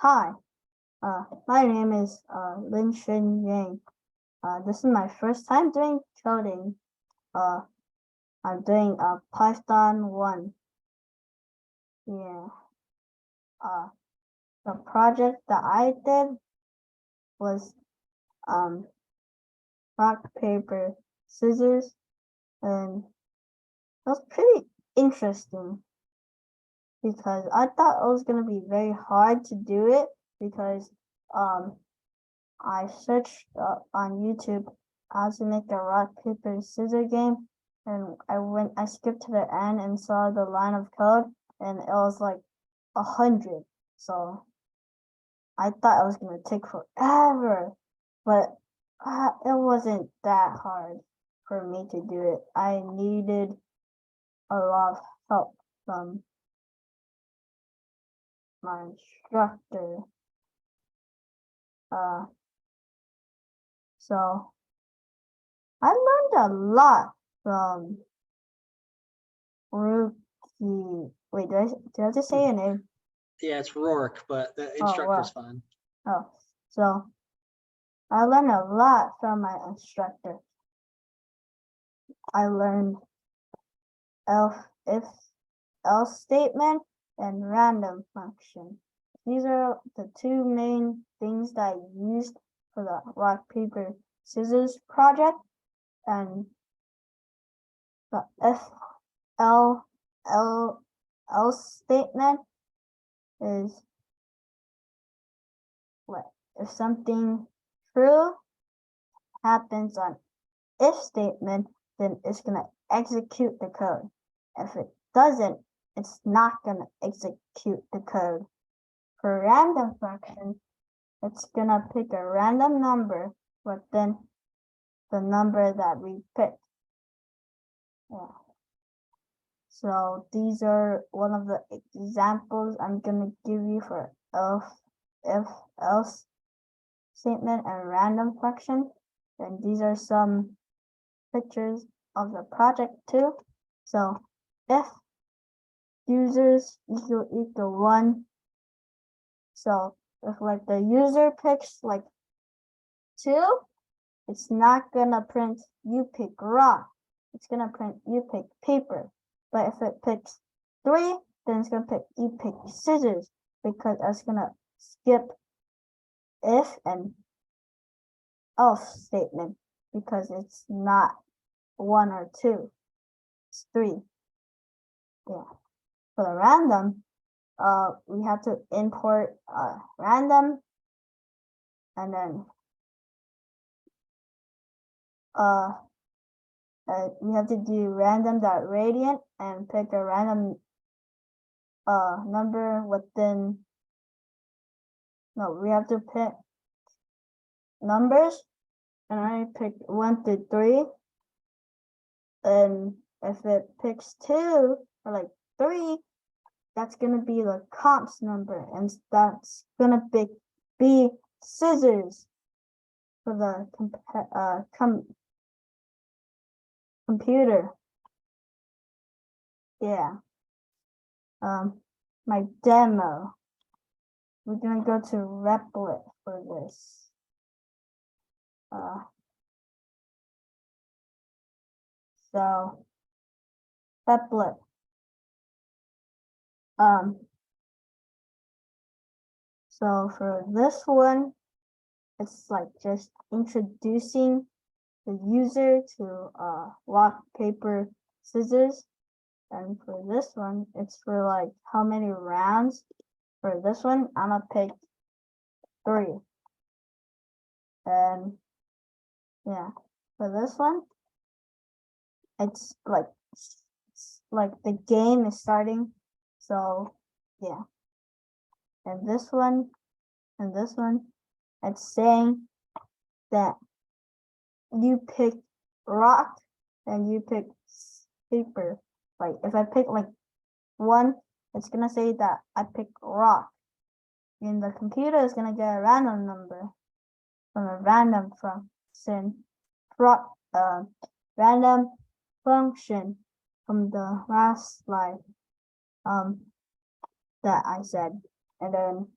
Hi, my name is Linshen. This is my first time doing coding. I'm doing Python 1. Yeah. The project that I did was rock, paper, scissors, and it was pretty interesting because I thought it was gonna be very hard to do it because I searched on YouTube how to make a rock, paper, scissors game, and I skipped to the end and saw the line of code, and it was like 100. So I thought it was gonna take forever, but it wasn't that hard for me to do it. I needed a lot of help from my instructor. So I learned a lot from Rookie. Wait, did I have to say your name? Yeah, it's Rourke, but the instructor's fine. Oh, so I learned a lot from my instructor. I learned if else statement and random function. These are the two main things that I used for the rock, paper, scissors project, and the else statement is what if something true happens on if statement, then it's gonna execute the code. If it doesn't, it's not gonna execute the code. For random function, it's gonna pick a random number, but then the number that we picked. Yeah. So these are one of the examples I'm gonna give you for if else statement and random function. And these are some pictures of the project too. So if users equal 1, so if like the user picks like 2, it's not gonna print you pick rock, it's gonna print you pick paper. But if it picks 3, then it's gonna pick you pick scissors, because it's gonna skip if and else statement because it's not 1 or 2, it's 3. Yeah. For the random, we have to import random, and then we have to do random.radiant and pick a random number within. No, we have to pick numbers, and I picked 1 through 3. And if it picks 2 or like 3, that's gonna be the comps number, and that's gonna be scissors for the computer. Yeah. My demo. We're gonna go to Replit for this. So Replit. So for this one, it's like just introducing the user to rock, paper, scissors. And for this one, it's for like how many rounds. For this one, I'm gonna pick 3. And yeah, for this one, it's like the game is starting. So yeah. And this one, it's saying that you pick rock and you pick paper. Like if I pick like 1, it's gonna say that I pick rock, and the computer is gonna get a random number from a random function, random function from the last slide that I said. And then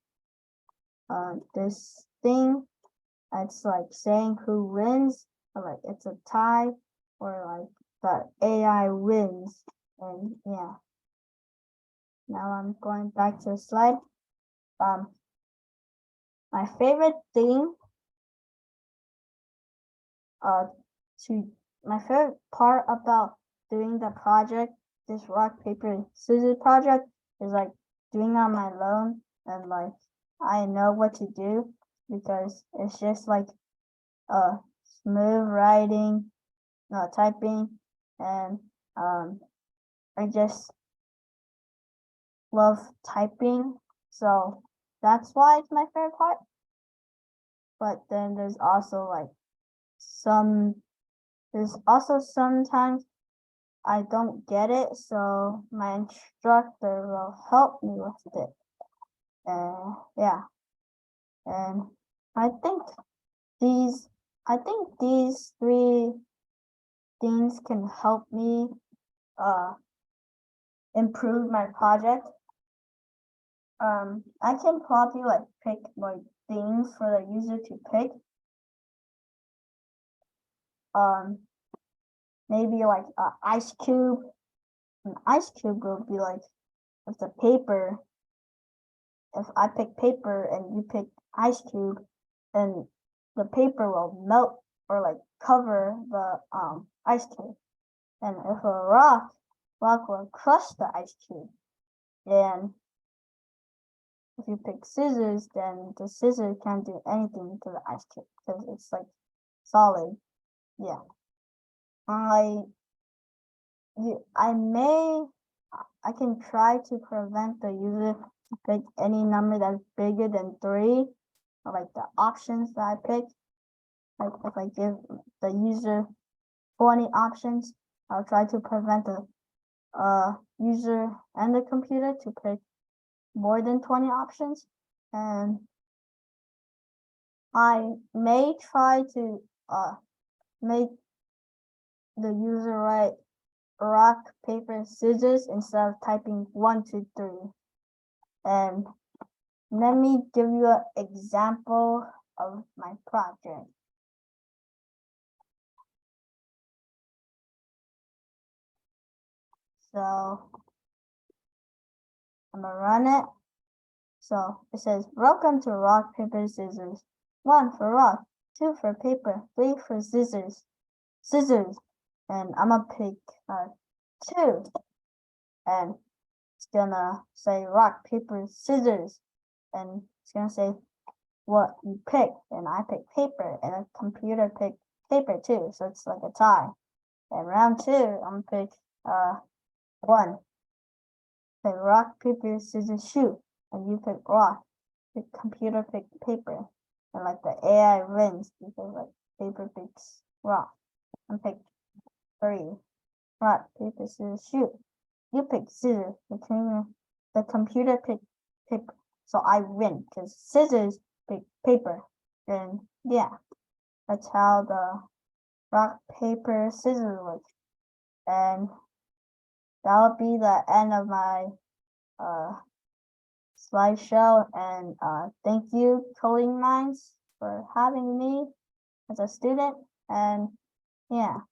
this thing. It's like saying who wins, or like it's a tie, or like the AI wins. And yeah. Now I'm going back to the slide. My favorite thing my favorite part about doing the project, this rock, paper, scissors project, is like doing on my own, and like I know what to do because it's just like smooth writing, typing, and I just love typing, so that's why it's my favorite part. But then there's also sometimes I don't get it, so my instructor will help me with it. Yeah, and I think these three things can help me improve my project. I can probably pick more things for the user to pick. Maybe like an ice cube. An ice cube will be like with the paper. If I pick paper and you pick ice cube, then the paper will melt or like cover the ice cube. And if a rock will crush the ice cube. And if you pick scissors, then the scissors can't do anything to the ice cube because it's like solid. Yeah. I can try to prevent the user to pick any number that's bigger than 3, or like the options that I pick. Like if I give the user 20 options, I'll try to prevent the user and the computer to pick more than 20 options. And I may try to make the user write rock, paper, scissors instead of typing 1, 2, 3. And let me give you an example of my project. So I'm gonna run it. So it says, welcome to rock, paper, scissors. 1 for rock, 2 for paper, 3 for scissors. And I'm gonna pick 2. And it's gonna say rock, paper, scissors. And it's gonna say what you picked. And I picked paper, and the computer picked paper too. So it's like a tie. And round 2, I'm gonna pick 1. Say rock, paper, scissors, shoot. And you pick rock. The computer picked paper. And like the AI wins because like paper picks rock. And pick 3. Rock, paper, scissors, shoot. You pick scissors. The computer picked paper. So I win because scissors pick paper. And yeah, that's how the rock, paper, scissors works. And that'll be the end of my slideshow. And thank you, Coding Minds, for having me as a student. And yeah.